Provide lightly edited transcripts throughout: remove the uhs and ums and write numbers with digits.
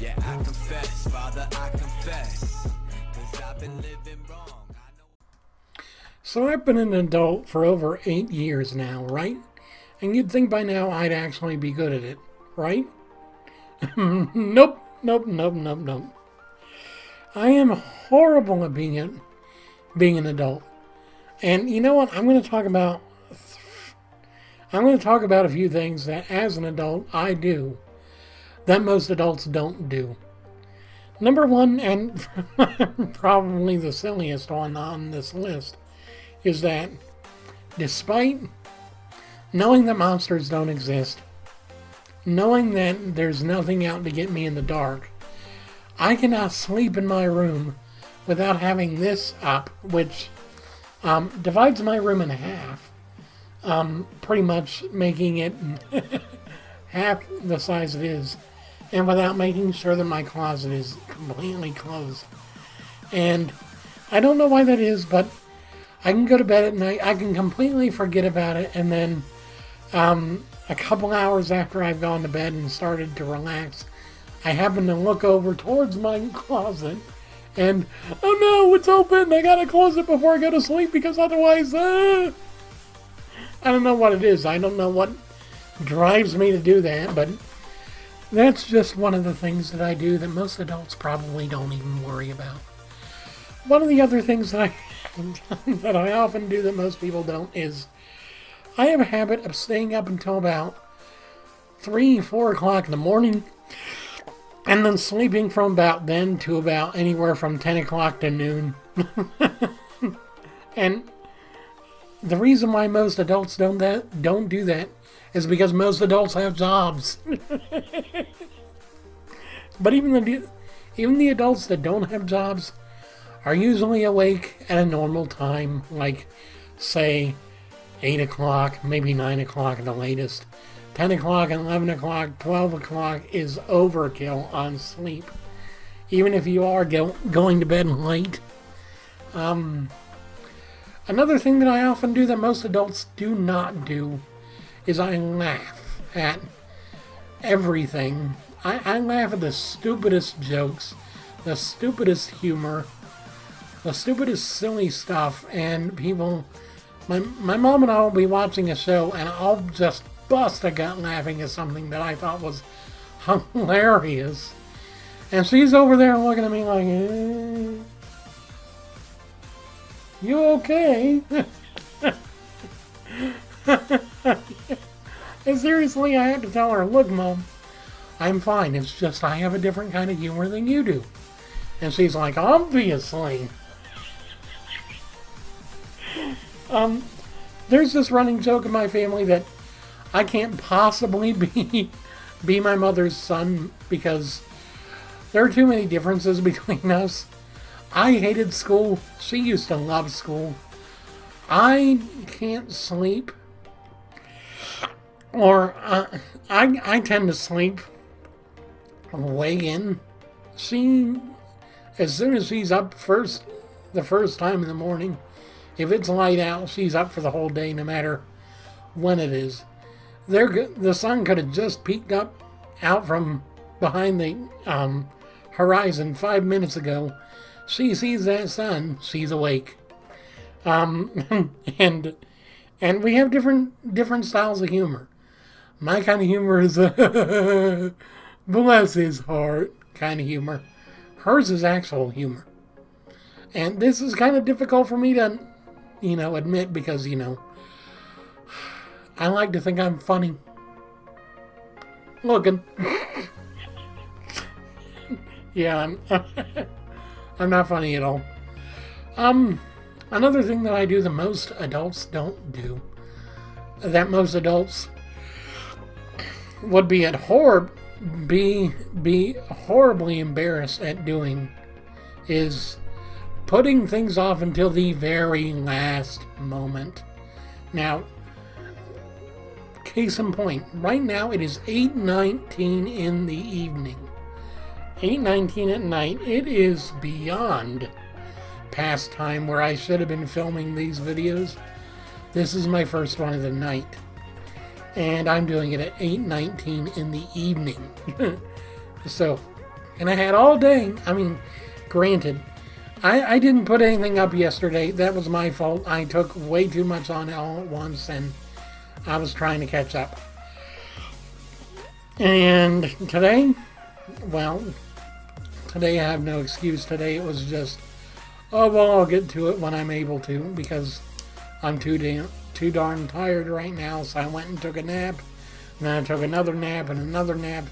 Yeah, I confess, Father, I confess, 'cause I've been living wrong. So I've been an adult for over 8 years now, right? And you'd think by now I'd actually be good at it, right? Nope, nope, nope, nope, nope. I am horrible at being an adult. And you know what? I'm going to talk about a few things that as an adult I do that most adults don't do. Number one, and probably the silliest one on this list, is that despite knowing that monsters don't exist, knowing that there's nothing out to get me in the dark, I cannot sleep in my room without having this up, which divides my room in half, pretty much making it half the size it is, and without making sure that my closet is completely closed. And I don't know why that is, but I can go to bed at night, I can completely forget about it, and then a couple hours after I've gone to bed and started to relax, I happen to look over towards my closet, and oh no, it's open! I gotta close it before I go to sleep because otherwise, I don't know what it is. I don't know what drives me to do that, but that's just one of the things that I do that most adults probably don't even worry about. One of the other things that I often do that most people don't is I have a habit of staying up until about 3, 4 o'clock in the morning, and then sleeping from about then to about anywhere from 10 o'clock to noon. And the reason why most adults don't do that is because most adults have jobs. But even the adults that don't have jobs are usually awake at a normal time, like, say, 8 o'clock, maybe 9 o'clock at the latest. 10 o'clock, 11 o'clock, 12 o'clock is overkill on sleep, even if you are going to bed late. Another thing that I often do that most adults do not do is I laugh at everything. I laugh at the stupidest jokes, the stupidest humor, the stupidest silly stuff, and people... My mom and I will be watching a show, and I'll just bust a gut laughing at something that I thought was hilarious. And she's over there looking at me like, you okay? And seriously, I had to tell her, look, Mom, I'm fine. It's just I have a different kind of humor than you do. And she's like, obviously. There's this running joke in my family that I can't possibly be my mother's son because there are too many differences between us. I hated school. She used to love school. I can't sleep. Or, I tend to sleep way in. She, as soon as she's up the first time in the morning, if it's light out, she's up for the whole day, no matter when it is. The sun could have just peeked up out from behind the horizon 5 minutes ago. She sees that sun, she's awake. And we have different styles of humor. My kind of humor is bless his heart kind of humor. Hers is actual humor. And this is kind of difficult for me to, admit because, I like to think I'm funny. Looking. Yeah, I'm not funny at all. Another thing that I do that most adults don't do, that most adults would be horribly embarrassed at doing, is putting things off until the very last moment. Now, case in point, right now it is 8:19 in the evening. 8:19 at night. It is beyond past time where I should have been filming these videos. This is my first one of the night. And I'm doing it at 8:19 in the evening. So, And I had all day. I mean, granted, I didn't put anything up yesterday. That was my fault. I took way too much on all at once, and I was trying to catch up. And today, well, today I have no excuse. Today it was just, oh, well, I'll get to it when I'm able to, because I'm too darn tired right now. So I went and took a nap, and then I took another nap and another nap.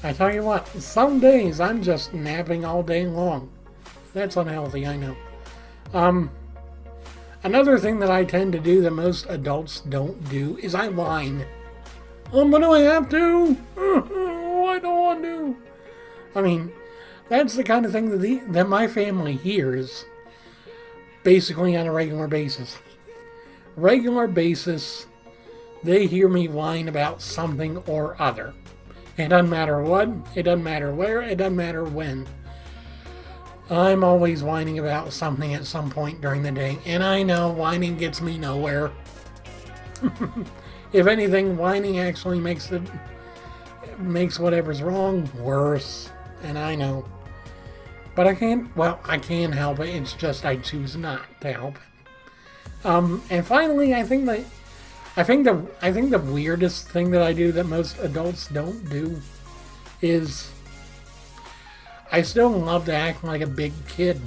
I tell you what, some days I'm just napping all day long. That's unhealthy, I know. Another thing that I tend to do that most adults don't do is I whine. But do I have to? I don't want to. I mean, that's the kind of thing that my family hears basically on a regular basis. Regular basis, they hear me whine about something or other. It doesn't matter what, it doesn't matter where, it doesn't matter when. I'm always whining about something at some point during the day, and I know whining gets me nowhere. If anything, whining actually makes whatever's wrong worse, and I know. But I can't, well, I can help it, it's just I choose not to help it. And finally, I think the weirdest thing that I do that most adults don't do is I still love to act like a big kid.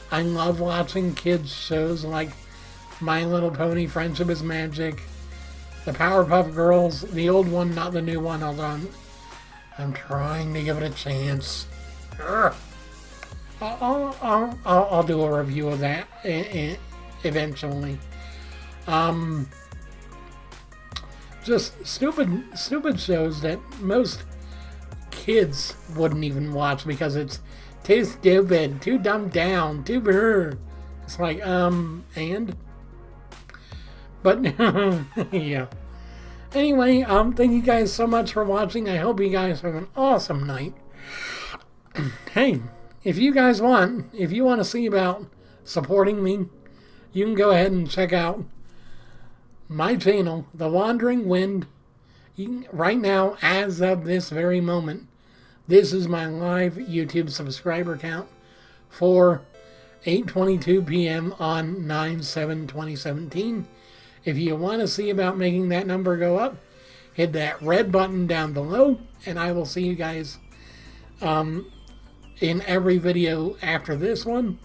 I love watching kids shows like My Little Pony, Friendship is Magic, the Powerpuff Girls, the old one, not the new one, although I'm trying to give it a chance. I'll do a review of that eventually. Just stupid shows that most kids wouldn't even watch because it's too stupid, too dumbed down, too brr. It's like, and? But, yeah. Anyway, thank you guys so much for watching. I hope you guys have an awesome night. Hey, if you want to see about supporting me, you can go ahead and check out my channel, The Wandering Wind. Right now, as of this very moment, this is my live YouTube subscriber count for 8:22 p.m. on 9/7/2017. If you want to see about making that number go up, hit that red button down below, and I will see you guys in every video after this one.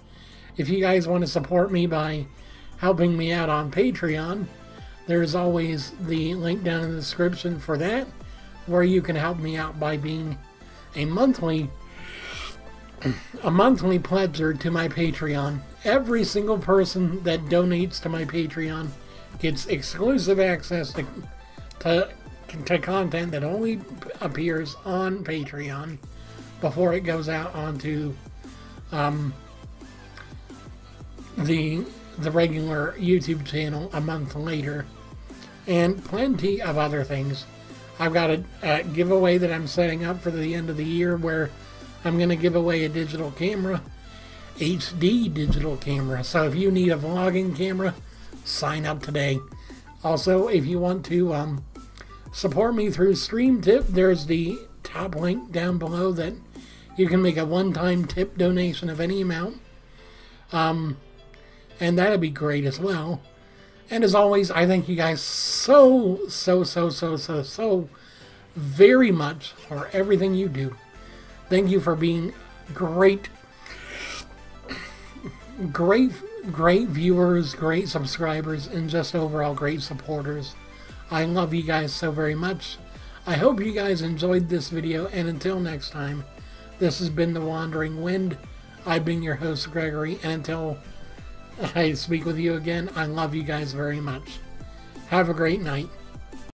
If you guys want to support me by helping me out on Patreon, there's always the link down in the description for that, where you can help me out by being a monthly pledger to my Patreon. Every single person that donates to my Patreon gets exclusive access to content that only appears on Patreon before it goes out onto the regular YouTube channel a month later, and plenty of other things. I've got a giveaway that I'm setting up for the end of the year where I'm going to give away a digital camera, HD digital camera. So if you need a vlogging camera, sign up today. Also, if you want to support me through Stream Tip, there's the top link down below that you can make a one-time tip donation of any amount. And that'd be great as well. And as always, I thank you guys so very much for everything you do. Thank you for being great viewers, great subscribers, and just overall great supporters. I love you guys so very much. I hope you guys enjoyed this video, and until next time, this has been The Wandering Wind. I've been your host, Gregory, and until I speak with you again, I love you guys very much. Have a great night.